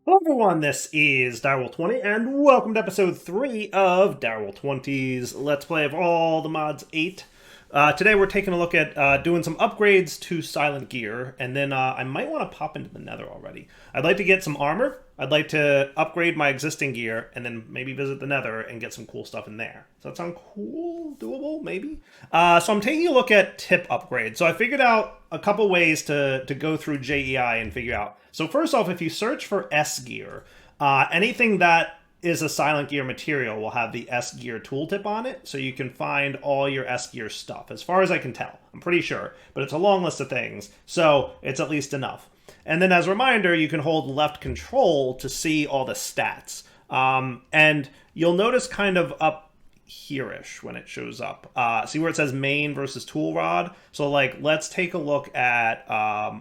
Hello everyone, this is Direwolf20, and welcome to episode 3 of Direwolf20's Let's Play of all the mods 8. Today we're taking a look at doing some upgrades to Silent Gear, and then I might want to pop into the Nether already. I'd like to get some armor, I'd like to upgrade my existing gear, and then maybe visit the Nether and get some cool stuff in there. Does that sound cool? Doable? Maybe? So I'm taking a look at tip upgrades. So I figured out a couple ways to go through JEI and figure out. So first off, if you search for S gear, anything that is a Silent Gear material will have the S gear tooltip on it, so you can find all your S gear stuff, as far as I can tell. I'm pretty sure, but it's a long list of things, so it's at least enough. And then as a reminder, you can hold left control to see all the stats. And you'll notice kind of up here-ish when it shows up. See where it says main versus tool rod? So like, let's take a look at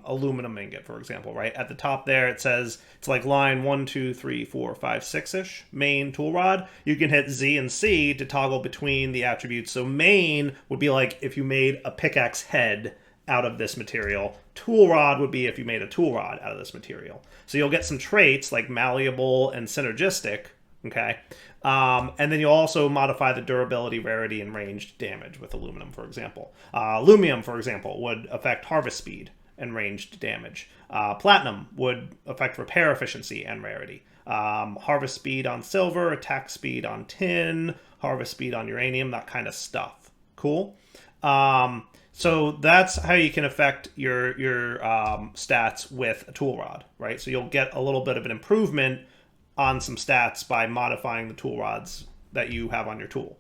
aluminum ingot, for example, right? At the top there, it says, it's like line 1, 2, 3, 4, 5, 6-ish, main tool rod. You can hit Z and C to toggle between the attributes. So main would be like if you made a pickaxe head out of this material. Tool rod would be if you made a tool rod out of this material. So you'll get some traits like malleable and synergistic, okay? And then you'll also modify the durability, rarity, and ranged damage with aluminum, for example. Lumium, for example, would affect harvest speed and ranged damage. Platinum would affect repair efficiency and rarity. Harvest speed on silver, attack speed on tin, harvest speed on uranium, that kind of stuff. Cool? So that's how you can affect your stats with a tool rod, right? So you'll get a little bit of an improvement on some stats by modifying the tool rods that you have on your tool.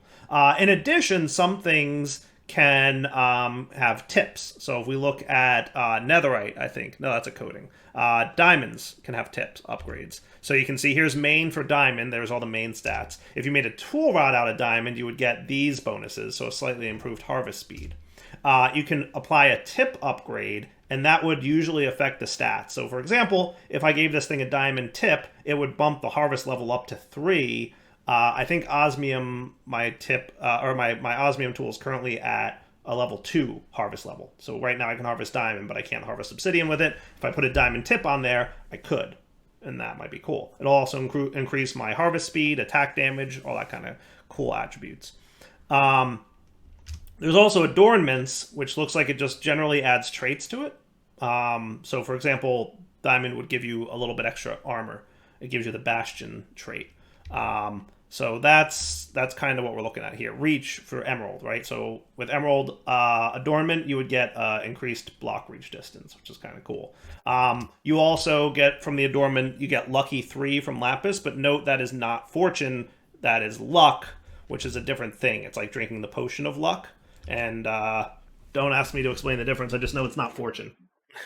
In addition, some things can have tips. So if we look at netherite, I think, no, that's a coating. Diamonds can have tips, upgrades. So you can see here's main for diamond, there's all the main stats. If you made a tool rod out of diamond, you would get these bonuses, so a slightly improved harvest speed. You can apply a tip upgrade, and that would usually affect the stats. So for example, if I gave this thing a diamond tip, it would bump the harvest level up to 3. I think osmium, my tip, or my osmium tool is currently at a level 2 harvest level. So right now I can harvest diamond, but I can't harvest obsidian with it. If I put a diamond tip on there, I could, and that might be cool. It'll also increase my harvest speed, attack damage, all that kind of cool attributes. There's also adornments, which looks like it just generally adds traits to it. So for example, diamond would give you a little bit extra armor. It gives you the bastion trait. So that's kind of what we're looking at here. Reach for emerald, right? So with emerald adornment, you would get increased block reach distance, which is kind of cool. You also get from the adornment, you get lucky 3 from lapis, but note that is not fortune, that is luck, which is a different thing. It's like drinking the potion of luck. And don't ask me to explain the difference. I just know it's not fortune.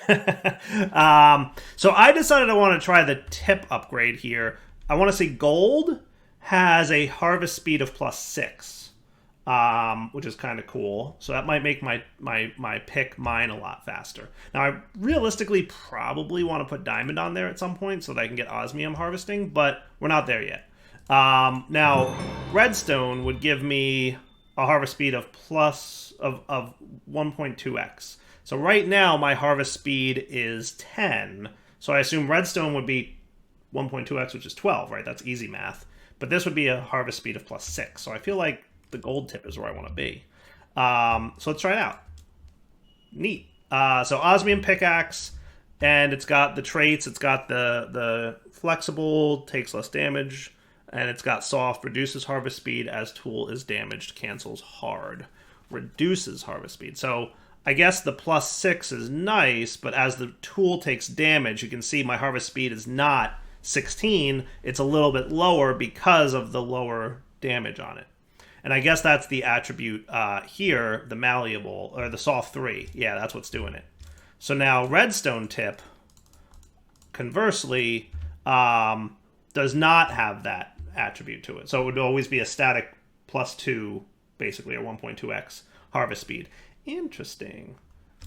So I decided I want to try the tip upgrade here. I want to see gold has a harvest speed of +6, which is kind of cool. So that might make my pick mine a lot faster. Now I realistically probably want to put diamond on there at some point so that I can get osmium harvesting, but we're not there yet. Now redstone would give me a harvest speed of 1.2x. So right now my harvest speed is 10. So I assume redstone would be 1.2x, which is 12, right? That's easy math. But this would be a harvest speed of +6. So I feel like the gold tip is where I want to be. So let's try it out. Neat. So osmium pickaxe, and it's got the traits. It's got the flexible, takes less damage. And it's got soft, reduces harvest speed as tool is damaged, cancels hard, reduces harvest speed. So I guess the +6 is nice, but as the tool takes damage, you can see my harvest speed is not 16. It's a little bit lower because of the lower damage on it. And I guess that's the attribute here, the malleable, or the soft 3. Yeah, that's what's doing it. So now redstone tip, conversely, does not have that attribute to it. So it would always be a static +2, basically, or 1.2x harvest speed. Interesting.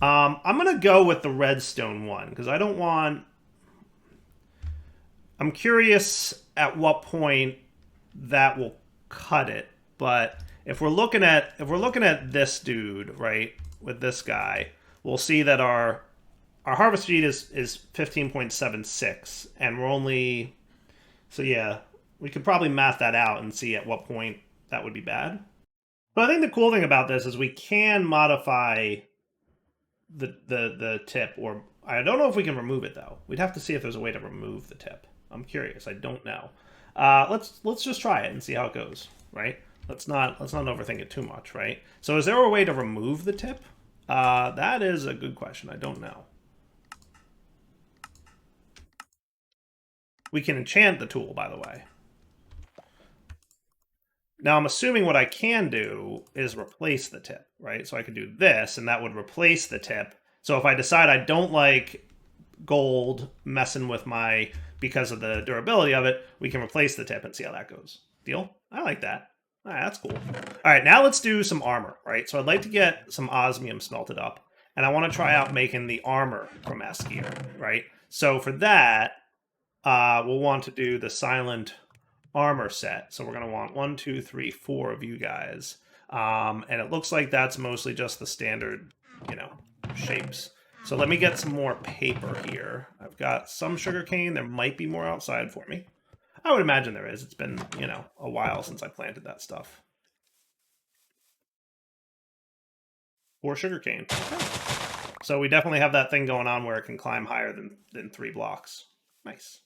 I'm going to go with the redstone one, because I don't want... I'm curious at what point that will cut it, but if we're looking at this dude, right, with this guy, we'll see that our harvest speed is 15.76, and we're only So yeah, we could probably math that out and see at what point that would be bad. But I think the cool thing about this is we can modify the tip, or I don't know if we can remove it though. We'd have to see if there's a way to remove the tip. I'm curious. I don't know. Let's just try it and see how it goes, right? Let's not overthink it too much, right? So is there a way to remove the tip? That is a good question. I don't know. We can enchant the tool, by the way. Now I'm assuming what I can do is replace the tip, right? So I could do this, and that would replace the tip. So if I decide I don't like gold messing with my, because of the durability of it, we can replace the tip and see how that goes. Deal? I like that. All right, that's cool. All right, now let's do some armor, right? So I'd like to get some osmium smelted up, and I want to try out making the armor from S gear, right? So for that, we'll want to do the silent armor set. So we're going to want 1, 2, 3, 4 of you guys. And it looks like that's mostly just the standard, shapes. So let me get some more paper here. I've got some sugarcane. There might be more outside for me. I would imagine there is. It's been, a while since I planted that stuff. 4 sugarcane. Okay. So we definitely have that thing going on where it can climb higher than 3 blocks. Nice.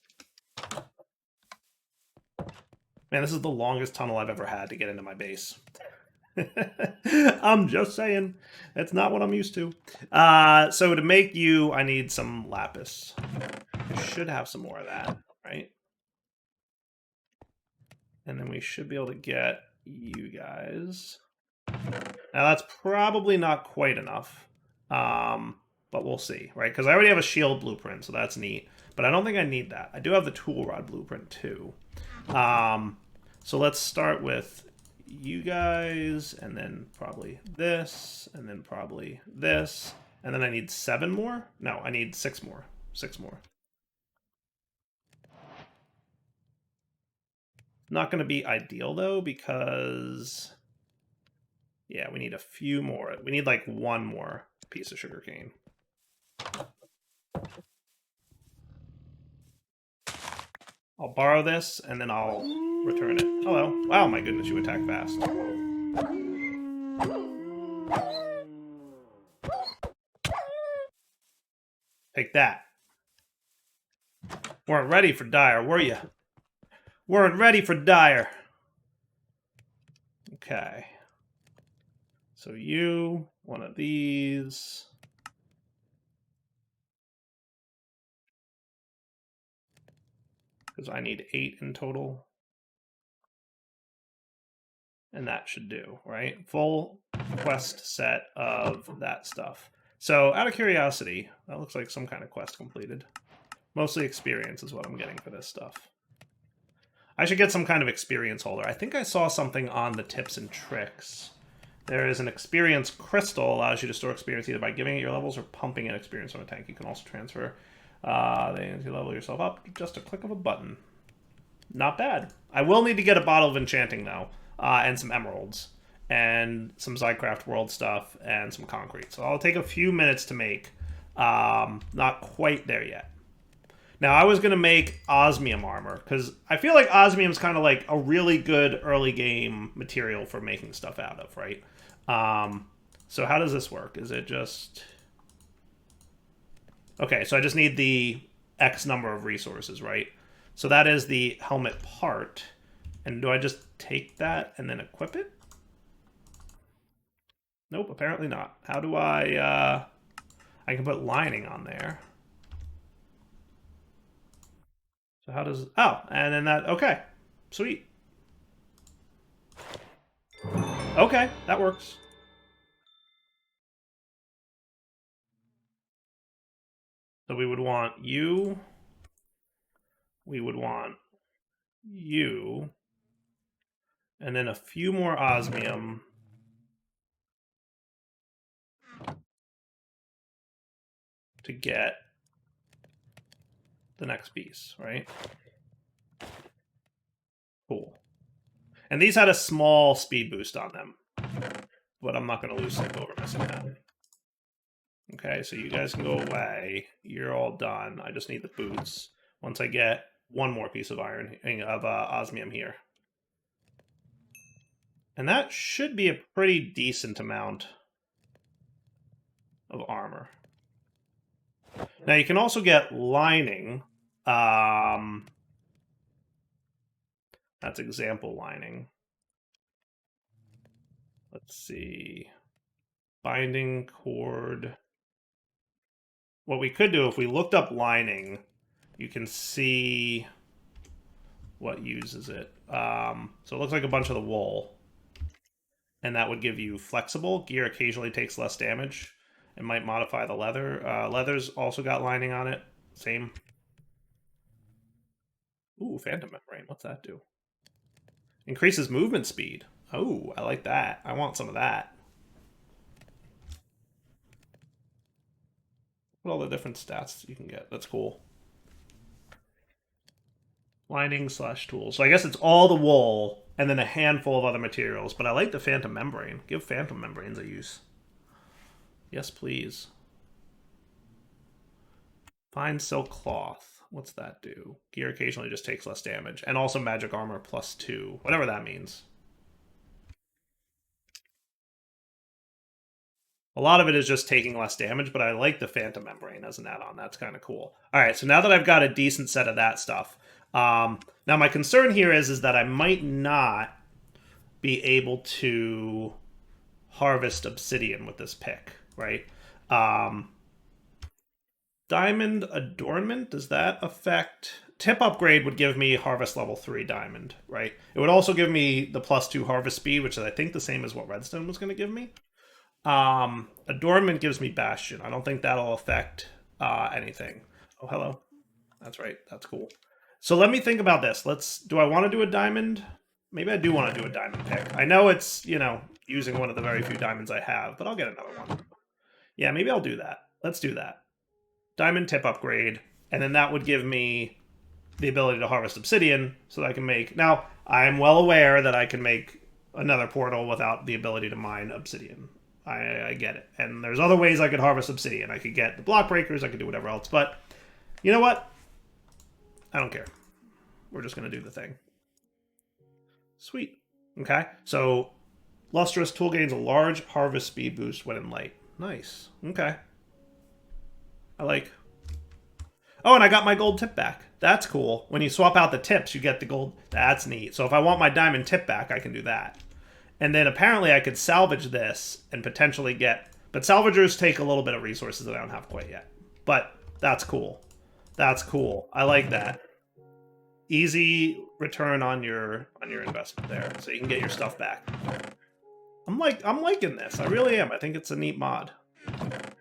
Man, this is the longest tunnel I've ever had to get into my base. I'm just saying. It's not what I'm used to. So to make you, I need some lapis. I should have some more of that, right? And then we should be able to get you guys. Now that's probably not quite enough. But we'll see, right? Because I already have a shield blueprint, so that's neat. But I don't think I need that. I do have the tool rod blueprint too. So let's start with you guys, and then probably this, and then probably this. And then I need 7 more? No, I need 6 more. 6 more. Not going to be ideal, though, because... yeah, we need a few more. We need, like, 1 more piece of sugarcane. I'll borrow this, and then I'll return it. Hello. Wow, my goodness, you attack fast. Take that. Weren't ready for Dire, were you? Weren't ready for Dire. Okay. So you, one of these. Because I need 8 in total. And that should do, right? Full quest set of that stuff. So out of curiosity, that looks like some kind of quest completed. Mostly experience is what I'm getting for this stuff. I should get some kind of experience holder. I think I saw something on the tips and tricks. There is an experience crystal, allows you to store experience either by giving it your levels or pumping in experience from a tank. You can also transfer you level yourself up, just a click of a button. Not bad. I will need to get a bottle of enchanting though, and some emeralds, and some Zycraft world stuff, and some concrete. So I'll take a few minutes to make. Not quite there yet. Now I was gonna make osmium armor because I feel like osmium is kind of like a really good early game material for making stuff out of, right? So how does this work? Is it just... okay, so I just need the X number of resources, right? So that is the helmet part. And do I just take that and then equip it? Nope, apparently not. How do I can put lining on there. So how does... oh, and then that... okay, sweet. Okay, that works. So we would want you. We would want you. And then a few more osmium. To get the next piece, right? Cool. And these had a small speed boost on them. But I'm not going to lose sleep over missing that. Okay, so you guys can go away. You're all done. I just need the boots. Once I get one more piece of iron of osmium here. And that should be a pretty decent amount of armor. Now you can also get lining. That's example lining. Let's see. Binding cord. What we could do if we looked up lining, you can see what uses it. So it looks like a bunch of the wool. And that would give you flexible. Gear occasionally takes less damage. It might modify the leather. Leather's also got lining on it. Same. Ooh, phantom membrane. What's that do? Increases movement speed. Oh, I like that. I want some of that. What all the different stats you can get. That's cool. Lining / tools. So I guess it's all the wool and then a handful of other materials. But I like the phantom membrane. Give phantom membranes a use. Yes, please. Fine silk cloth. What's that do? Gear occasionally just takes less damage. And also magic armor +2. Whatever that means. A lot of it is just taking less damage, but I like the phantom membrane as an add-on. That's kind of cool. All right, so now that I've got a decent set of that stuff, now my concern here is that I might not be able to harvest obsidian with this pick, right? Diamond adornment, does that affect... Tip upgrade would give me harvest level 3 diamond, right? It would also give me the +2 harvest speed, which is I think the same as what redstone was going to give me. Adornment gives me bastion. I don't think that'll affect anything. Oh, hello. That's right. That's cool. So let me think about this. Do I want to do a diamond? Maybe I do want to do a diamond pick. I know it's, using one of the very few diamonds I have, but I'll get another one. Yeah, maybe I'll do that. Let's do that. Diamond tip upgrade, and then that would give me the ability to harvest obsidian so that I can make... Now, I am well aware that I can make another portal without the ability to mine obsidian. I get it. And there's other ways I could harvest obsidian. I could get the block breakers, I could do whatever else, but you know what? I don't care. We're just going to do the thing. Sweet. Okay, so lustrous tool gains a large harvest speed boost when in light. Nice. Okay. I like... Oh, and I got my gold tip back. That's cool. When you swap out the tips, you get the gold. That's neat. So if I want my diamond tip back, I can do that. And then apparently I could salvage this and potentially get... But salvagers take a little bit of resources that I don't have quite yet. But that's cool. That's cool. I like that. Easy return on your investment there. So you can get your stuff back. I'm liking this. I really am. I think it's a neat mod.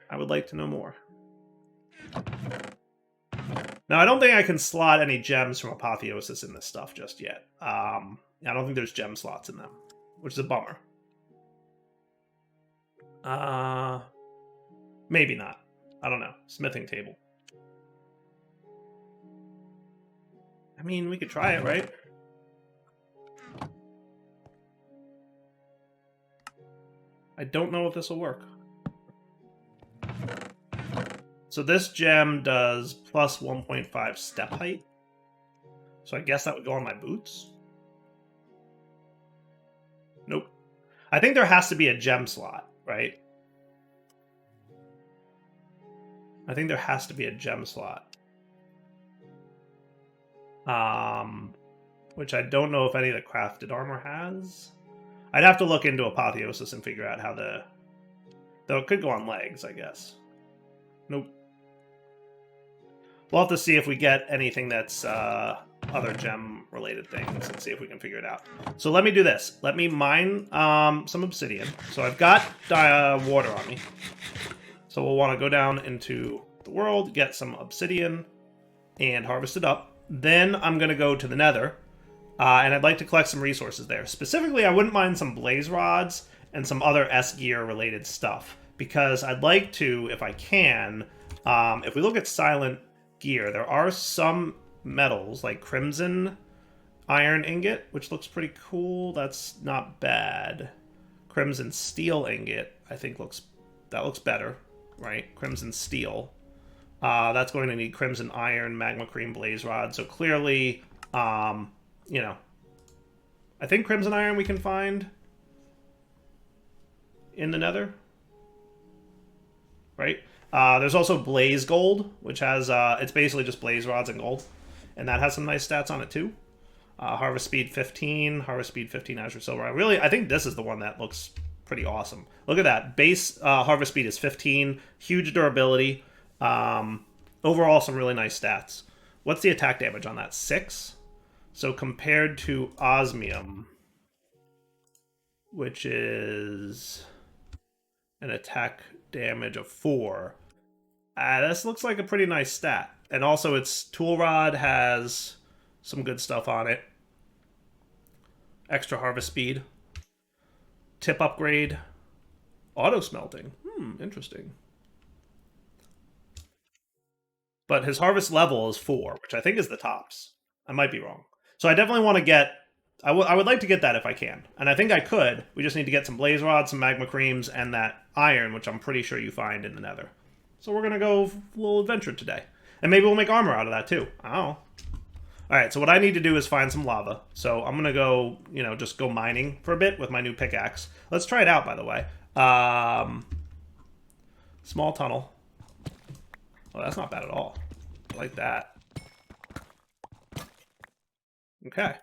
I would like to know more. Now, I don't think I can slot any gems from Apotheosis in this stuff just yet. I don't think there's gem slots in them, which is a bummer. Maybe not. I don't know. Smithing table. I mean, we could try it, right? I don't know if this will work. So this gem does plus 1.5 step height. So I guess that would go on my boots. Nope. I think there has to be a gem slot, right? I think there has to be a gem slot. Which I don't know if any of the crafted armor has. I'd have to look into Apotheosis and figure out how the... Though it could go on legs, I guess. Nope. We'll have to see if we get anything that's other gem-related things and see if we can figure it out. So let me do this. Let me mine some obsidian. So I've got water on me. So we'll want to go down into the world, get some obsidian, and harvest it up. Then I'm going to go to the Nether, and I'd like to collect some resources there. Specifically, I wouldn't mind some blaze rods and some other S-gear-related stuff, because I'd like to, if I can, if we look at silent gear, there are some metals, like crimson iron ingot, which looks pretty cool. That's not bad. Crimson steel ingot, I think looks better, right? Crimson steel. That's going to need crimson iron, magma cream, blaze rod. So clearly, you know, I think crimson iron we can find in the Nether, right? There's also blaze gold, which has it's basically just blaze rods and gold, and that has some nice stats on it too. Harvest speed 15, harvest speed 15 azure silver. I think this is the one that looks pretty awesome. Look at that. Base harvest speed is 15, huge durability. Overall, some really nice stats. What's the attack damage on that? 6? So compared to osmium, which is an attack damage of 4, this looks like a pretty nice stat. And also its tool rod has some good stuff on it. Extra harvest speed. Tip upgrade. Auto smelting. Interesting. But his harvest level is 4, which I think is the tops. I might be wrong. So I definitely want to get... I would like to get that if I can. And I think I could. We just need to get some blaze rods, some magma creams, and that iron, which I'm pretty sure you find in the Nether. So we're going to go a little adventure today. And maybe we'll make armor out of that too. I don't know. Alright, so what I need to do is find some lava. So I'm going to go, just go mining for a bit with my new pickaxe. Let's try it out, by the way. Small tunnel. Oh, that's not bad at all. I like that. Okay.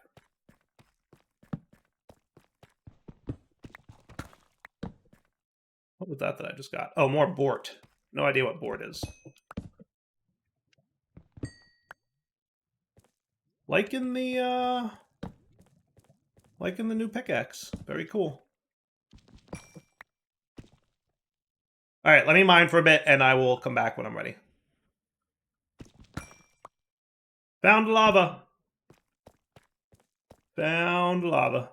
What was that I just got? Oh, more bort. No idea what bort is. Like in the new pickaxe. Very cool. Alright, let me mine for a bit and I will come back when I'm ready. Found lava. Found lava.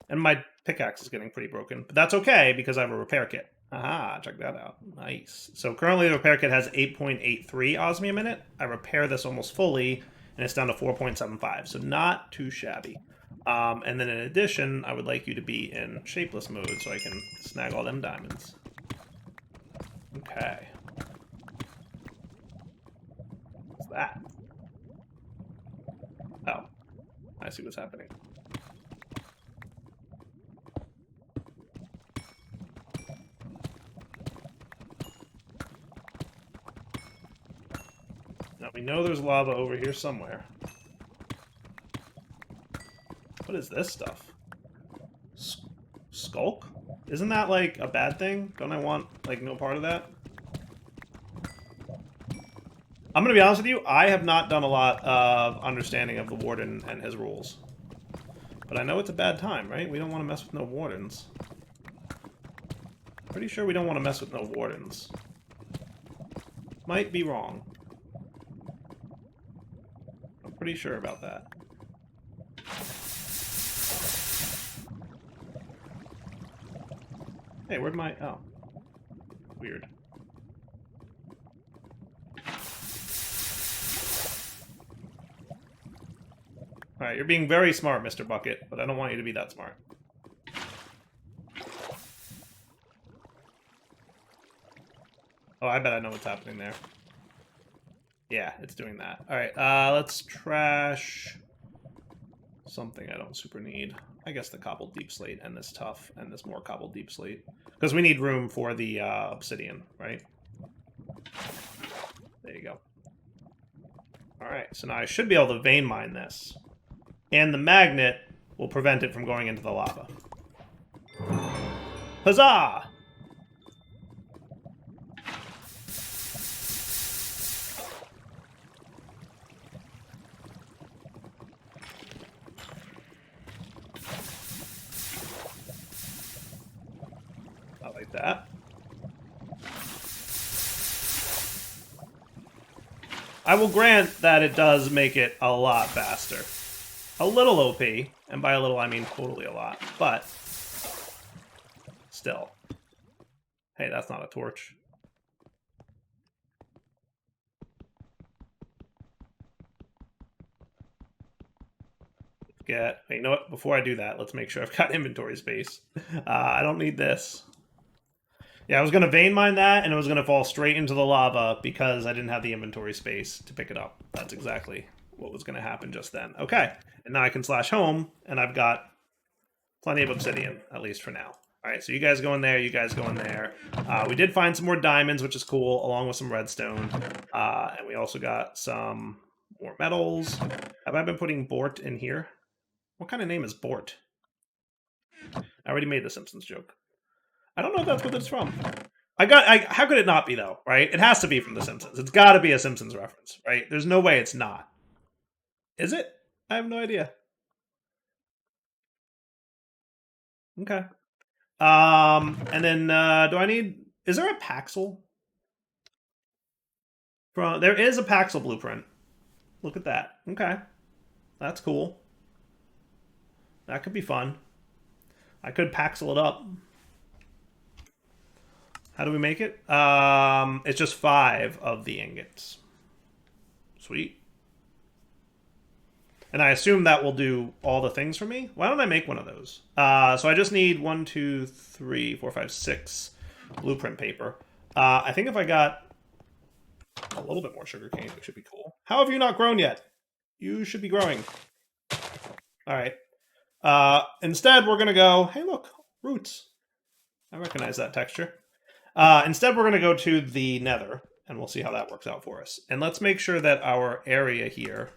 And my pickaxe is getting pretty broken. But that's okay because I have a repair kit. Aha, check that out. Nice. So currently the repair kit has 8.83 osmium in it. I repair this almost fully and it's down to 4.75. So not too shabby. And then in addition, I would like you to be in shapeless mode so I can snag all them diamonds. Okay. What's that? Oh. I see what's happening. Now we know there's lava over here somewhere. What is this stuff? Skulk? Isn't that like a bad thing? Don't I want like no part of that? I'm gonna be honest with you, I have not done a lot of understanding of the warden and his rules. But I know it's a bad time, right? We don't want to mess with no wardens. Pretty sure we don't want to mess with no wardens. Might be wrong. I'm pretty sure about that. Hey, where'd my... Oh. Weird. Alright, you're being very smart, Mr. Bucket, but I don't want you to be that smart. Oh, I bet I know what's happening there. Yeah, it's doing that. Alright, let's trash something I don't super need. I guess the cobbled deep slate and this tough and this more cobbled deep slate. Because we need room for the obsidian, right? There you go. Alright, so now I should be able to vein mine this. And the magnet will prevent it from going into the lava. Huzzah! I like that. I will grant that it does make it a lot faster. A little OP, and by a little I mean totally a lot, but still. Hey, that's not a torch. Hey, you know what? Before I do that, let's make sure I've got inventory space. I don't need this. Yeah, I was going to vein mine that, and it was going to fall straight into the lava because I didn't have the inventory space to pick it up. That's exactly what was going to happen just then. Okay, and now I can slash home, and I've got plenty of obsidian, at least for now. All right, so you guys go in there, you guys go in there. We did find some more diamonds, which is cool, along with some redstone. And we also got some more metals. Have I been putting Bort in here? What kind of name is Bort? I already made the Simpsons joke. I don't know if that's what it's from. How could it not be, though, right? It has to be from The Simpsons. It's got to be a Simpsons reference, right? There's no way it's not. Is it? I have no idea. Okay. And then do I need... Is there a Paxel? There is a Paxel blueprint. Look at that. Okay. That's cool. That could be fun. I could Paxel it up. How do we make it? It's just 5 of the ingots. Sweet. And I assume that will do all the things for me. Why don't I make one of those? So I just need 1, 2, 3, 4, 5, 6 blueprint paper. I think if I got a little bit more sugarcane, it should be cool. How have you not grown yet? You should be growing. All right. Instead, we're going to go... Hey, look. Roots. I recognize that texture. Instead, we're going to go to the Nether, and we'll see how that works out for us. And let's make sure that our area here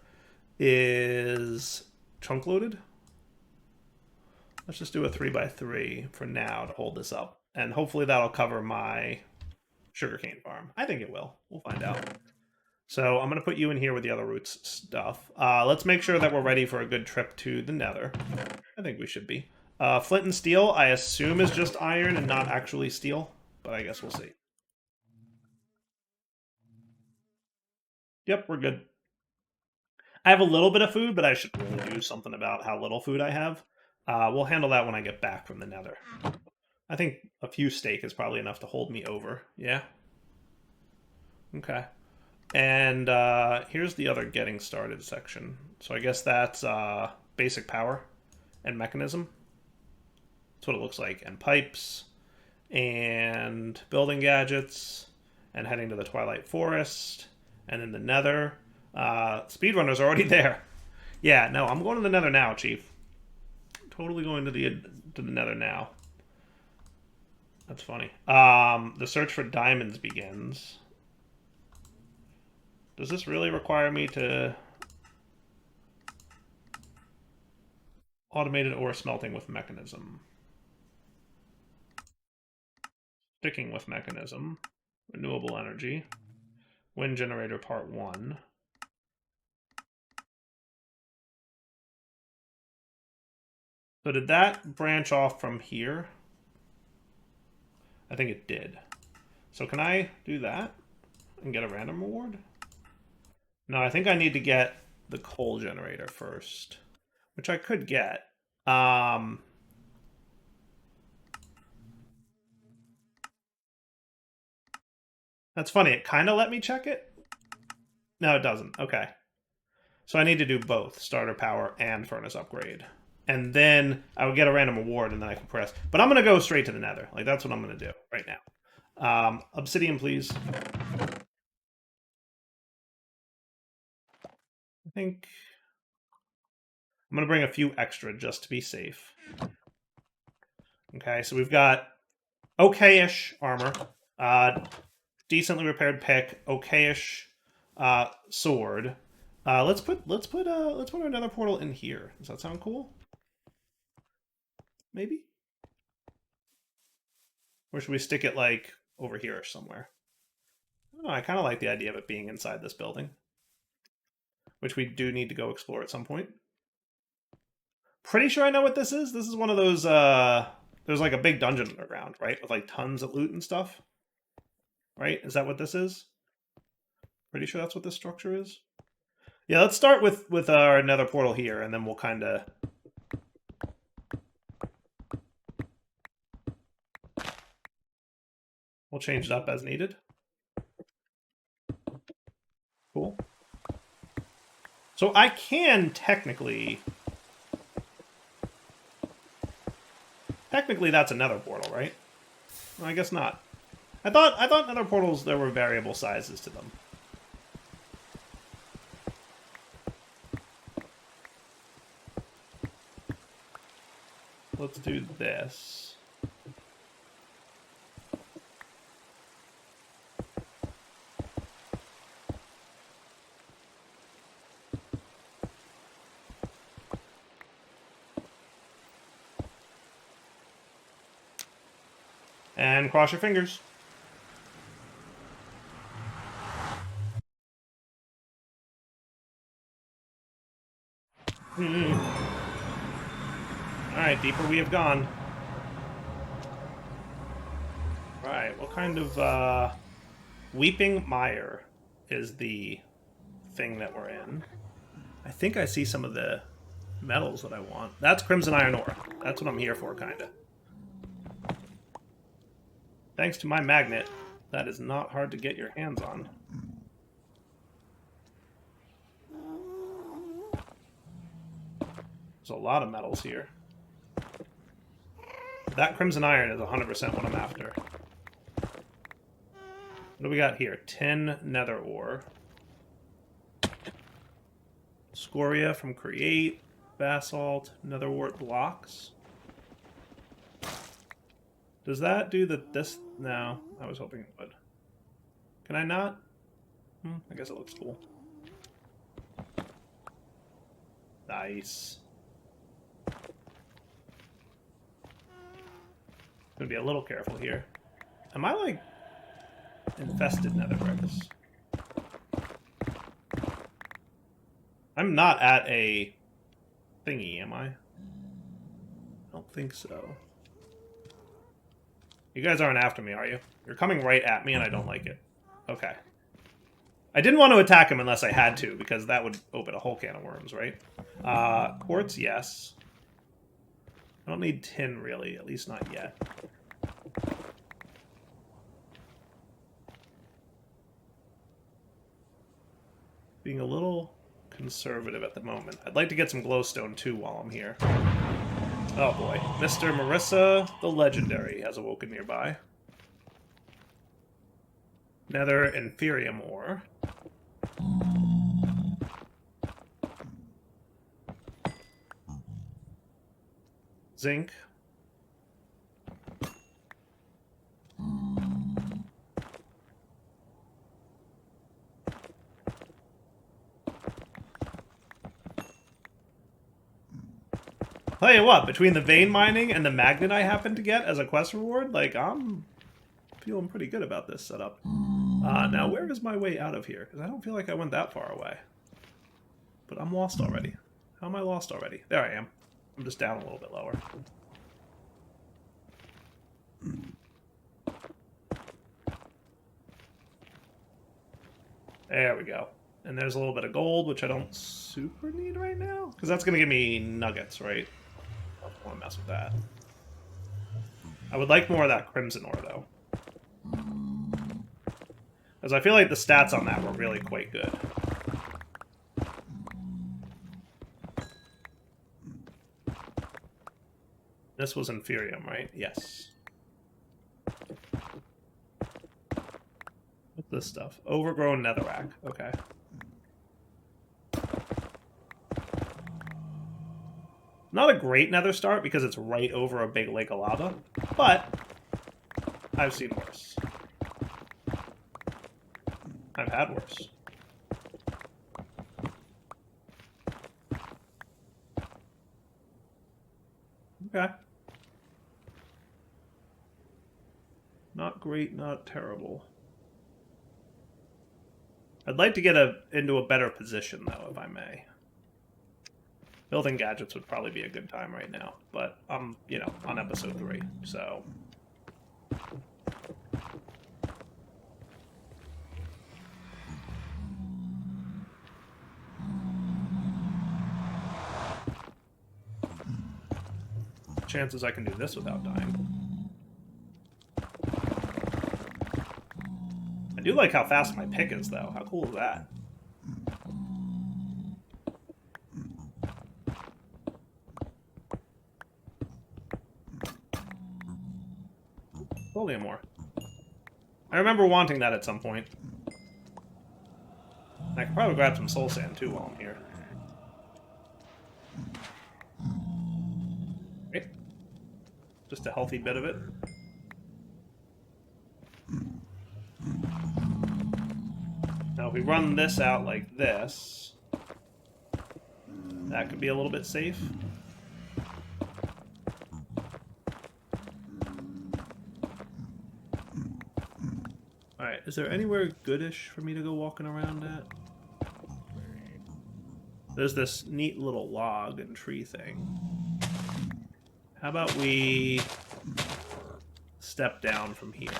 is chunk loaded. Let's just do a 3x3 for now to hold this up. And hopefully that'll cover my sugarcane farm. I think it will. We'll find out. So I'm going to put you in here with the other roots stuff. Let's make sure that we're ready for a good trip to the Nether. I think we should be. Flint and steel, I assume, is just iron and not actually steel. But I guess we'll see. Yep, we're good. I have a little bit of food, but I should really do something about how little food I have. We'll handle that when I get back from the Nether. I think a few steak is probably enough to hold me over. Yeah? Okay. And here's the other getting started section. So I guess that's basic power and mechanism. That's what it looks like. And pipes and building gadgets and heading to the Twilight Forest and then the Nether. Speedrunner's already there. Yeah, no, I'm going to the Nether now, Chief. Totally going to the Nether now. That's funny. The search for diamonds begins. Does this really require me to... Automated ore smelting with mechanism. Sticking with mechanism. Renewable energy. Wind generator part 1. So did that branch off from here? I think it did. So can I do that and get a random reward? No, I think I need to get the coal generator first, which I could get. That's funny. It kind of let me check it. No, it doesn't. Okay. So I need to do both starter power and furnace upgrade. And then I would get a random award and then I can press. But I'm going to go straight to the Nether. Like, that's what I'm going to do right now. Obsidian, please. I think I'm going to bring a few extra just to be safe. Okay, so we've got okay-ish armor. Decently repaired pick. Okay-ish sword. Let's put another portal in here. Does that sound cool? Maybe? Or should we stick it, like, over here somewhere? I don't know, I kind of like the idea of it being inside this building. Which we do need to go explore at some point. Pretty sure I know what this is. This is one of those, there's like a big dungeon underground, right? With like tons of loot and stuff. Right? Is that what this is? Pretty sure that's what this structure is. Yeah, let's start with our nether portal here, and then we'll kind of... We'll change it up as needed. Cool. So I can technically... Technically that's a nether portal, right? Well, I guess not. I thought nether portals, there were variable sizes to them. Let's do this. And cross your fingers. Alright, deeper we have gone. Alright, what kind of, Weeping Mire is the thing that we're in. I think I see some of the metals that I want. That's Crimson Iron Ore. That's what I'm here for, kinda. Thanks to my magnet, that is not hard to get your hands on. There's a lot of metals here. That Crimson Iron is 100% what I'm after. What do we got here? 10 Nether Ore. Scoria from Create. Basalt. Nether Wart blocks. Does that do this? No, I was hoping it would. Can I not? I guess it looks cool. Nice. Gonna be a little careful here. Am I like infested nether bricks? I'm not at a thingy, am I? I don't think so. You guys aren't after me, are you? You're coming right at me and I don't like it. Okay. I didn't want to attack him unless I had to, because that would open a whole can of worms, right? Quartz, yes. I don't need tin, really. At least not yet. Being a little conservative at the moment. I'd like to get some glowstone, too, while I'm here. Oh, boy. Mr. Marissa the Legendary has awoken nearby. Nether Inferium Ore. Zinc. Tell you what, between the vein mining and the magnet I happen to get as a quest reward, like, I'm feeling pretty good about this setup. Now, where is my way out of here? Because I don't feel like I went that far away. But I'm lost already. How am I lost already? There I am. I'm just down a little bit lower. There we go. And there's a little bit of gold, which I don't super need right now. Because that's going to give me nuggets, right? I don't want to mess with that. I would like more of that crimson ore, though. Because I feel like the stats on that were really quite good. This was Inferium, right? Yes. What's this stuff? Overgrown netherrack. Okay. Not a great nether start because it's right over a big lake of lava, but I've seen worse. I've had worse. Okay. Not great, not terrible. I'd like to get into a better position, though, if I may. Building gadgets would probably be a good time right now, but I'm, you know, on episode 3, so... chances I can do this without dying. I do like how fast my pick is, though. How cool is that? Holium ore. I remember wanting that at some point. I could probably grab some soul sand too while I'm here. Okay. Just a healthy bit of it. Now if we run this out like this, that could be a little bit safe. Alright, is there anywhere goodish for me to go walking around at? There's this neat little log and tree thing. How about we step down from here?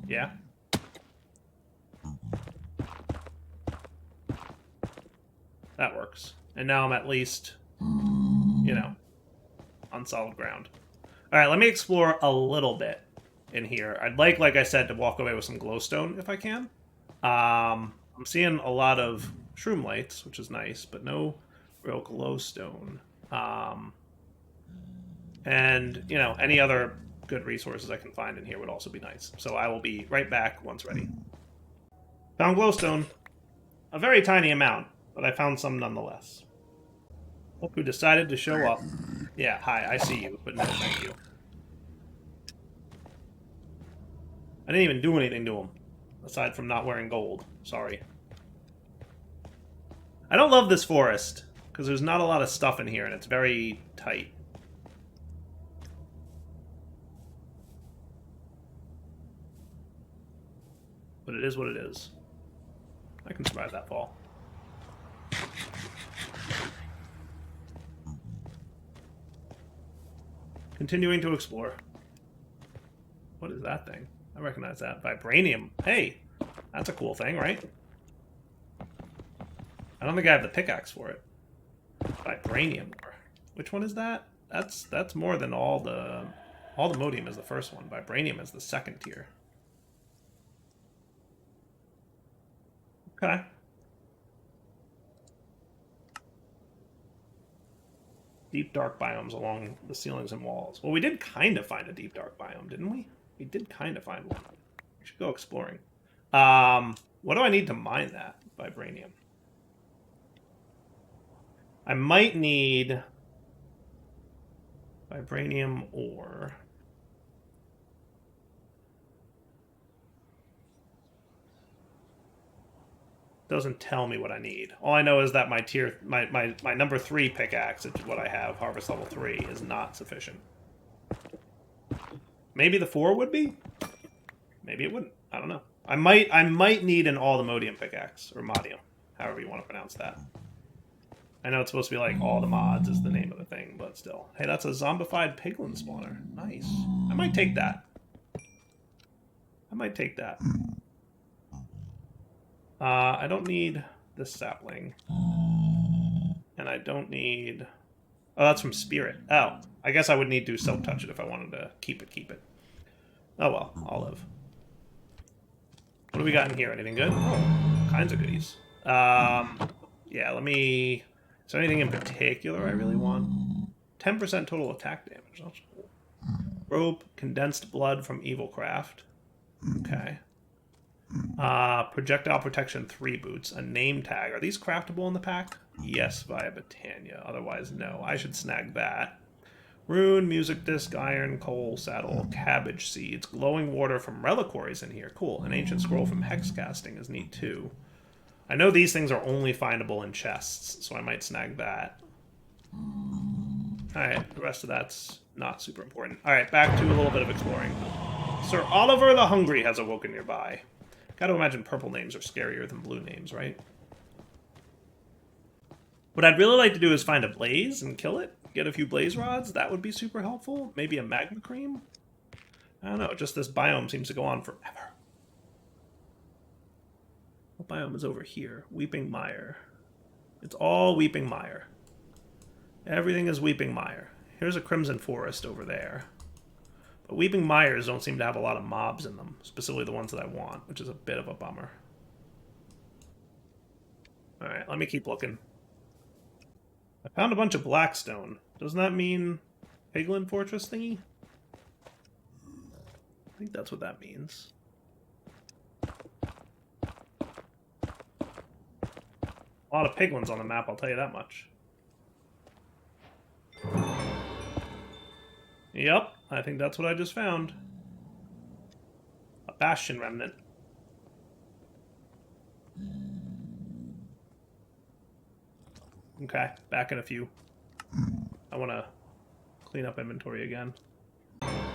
Yeah? That works. And now I'm at least, you know, on solid ground. Alright, let me explore a little bit in here. I'd like I said, to walk away with some glowstone if I can. I'm seeing a lot of shroom lights, which is nice, but no real glowstone. And, you know, any other good resources I can find in here would also be nice. So I will be right back once ready. Found glowstone. A very tiny amount, but I found some nonetheless. Look who decided to show up. Yeah, hi, I see you, but no thank you. I didn't even do anything to him, aside from not wearing gold. Sorry. I don't love this forest, because there's not a lot of stuff in here, and it's very tight. But it is what it is. I can survive that fall. Continuing to explore. What is that thing? I recognize that. Vibranium. Hey! That's a cool thing, right? I don't think I have the pickaxe for it. Vibranium ore. Which one is that? That's more than all the modium is the first one. Vibranium is the second tier. Okay. Deep dark biomes along the ceilings and walls. Well, we did kind of find a deep dark biome, didn't we? We did kind of find one. We should go exploring. What do I need to mine that? Vibranium. I might need vibranium ore. Doesn't tell me what I need. All I know is that my number 3 pickaxe, which is what I have, harvest level 3, is not sufficient. Maybe the 4 would be? Maybe it wouldn't. I don't know. I might need an all-the-modium pickaxe, or modium, however you want to pronounce that. I know it's supposed to be like all the mods is the name of the thing, but still. Hey, that's a zombified piglin spawner. Nice. I might take that. I might take that. I don't need this sapling. And I don't need... Oh, that's from Spirit. Oh, I guess I would need to silk touch it if I wanted to keep it. Oh well, I'll live. What do we got in here? Anything good? Oh, kinds of goodies. Yeah, let me... Is there anything in particular I really want? 10% total attack damage. That's cool. Rope, condensed blood from Evil Craft. Okay. Projectile protection 3 boots. A name tag. Are these craftable in the pack? Yes, via Botania. Otherwise, no. I should snag that. Rune, music disc, iron, coal, saddle, cabbage seeds, glowing water from reliquaries in here. Cool. An ancient scroll from hex casting is neat too. I know these things are only findable in chests, so I might snag that. Alright, the rest of that's not super important. Alright, back to a little bit of exploring. Sir Oliver the Hungry has awoken nearby. Gotta imagine purple names are scarier than blue names, right? What I'd really like to do is find a blaze and kill it. Get a few blaze rods. That would be super helpful. Maybe a magma cream? I don't know. Just this biome seems to go on forever. What biome is over here? Weeping Mire. It's all Weeping Mire. Everything is Weeping Mire. Here's a Crimson Forest over there. But Weeping Mires don't seem to have a lot of mobs in them. Specifically the ones that I want, which is a bit of a bummer. Alright, let me keep looking. I found a bunch of blackstone. Doesn't that mean Piglin Fortress thingy? I think that's what that means. A lot of piglins on the map, I'll tell you that much. Yep, I think that's what I just found. A bastion remnant. Okay, back in a few. I want to clean up inventory again.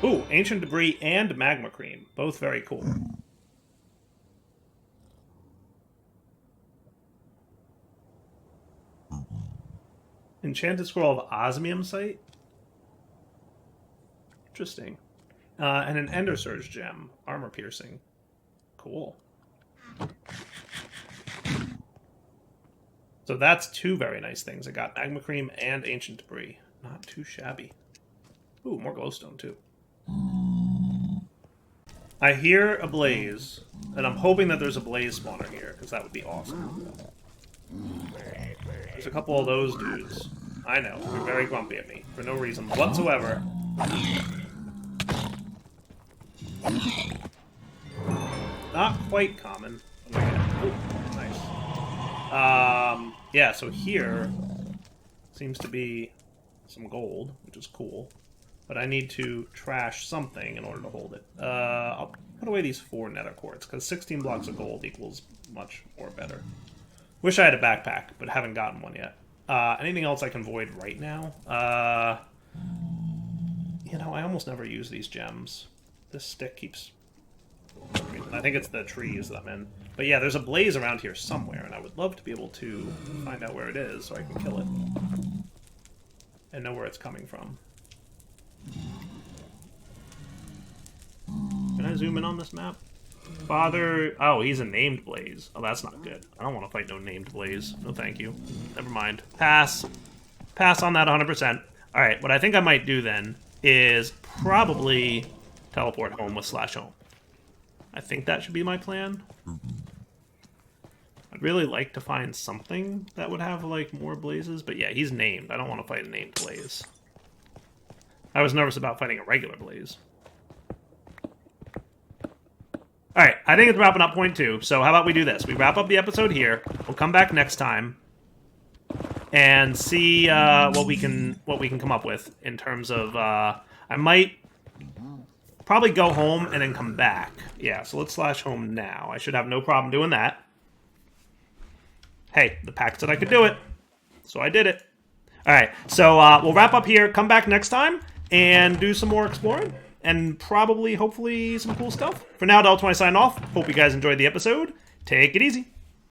Ooh, ancient debris and magma cream. Both very cool. Enchanted scroll of osmium site? Interesting. And an ender surge gem. Armor piercing. Cool. So that's two very nice things. I got magma cream and ancient debris. Not too shabby. Ooh, more glowstone too. I hear a blaze, and I'm hoping that there's a blaze spawner here, because that would be awesome. There's a couple of those dudes. I know, they're very grumpy at me, for no reason whatsoever. Not quite common. Ooh, nice. Yeah, so here seems to be some gold, which is cool. But I need to trash something in order to hold it. I'll put away these 4 nether quartz, because 16 blocks of gold equals much more better. Wish I had a backpack, but haven't gotten one yet. Anything else I can void right now? You know, I almost never use these gems. This stick keeps... I think it's the trees that I'm in. But yeah, there's a blaze around here somewhere, and I would love to be able to find out where it is so I can kill it. And know where it's coming from. Can I zoom in on this map? Father... Oh, he's a named blaze. Oh, that's not good. I don't want to fight no named blaze. No thank you. Never mind. Pass. Pass on that 100%. Alright, what I think I might do then is probably teleport home with /home. I think that should be my plan. I'd really like to find something that would have, like, more blazes. But yeah, he's named. I don't want to fight a named blaze. I was nervous about fighting a regular blaze. Alright, I think it's wrapping up point 2. So how about we do this? We wrap up the episode here. We'll come back next time and see what we can come up with in terms of... I might probably go home and then come back. Yeah, so let's /home now. I should have no problem doing that. Hey, the pack said I could do it, so I did it. Alright, so we'll wrap up here, come back next time, and do some more exploring. And probably, hopefully, some cool stuff. For now, Del20 signing off. Hope you guys enjoyed the episode. Take it easy.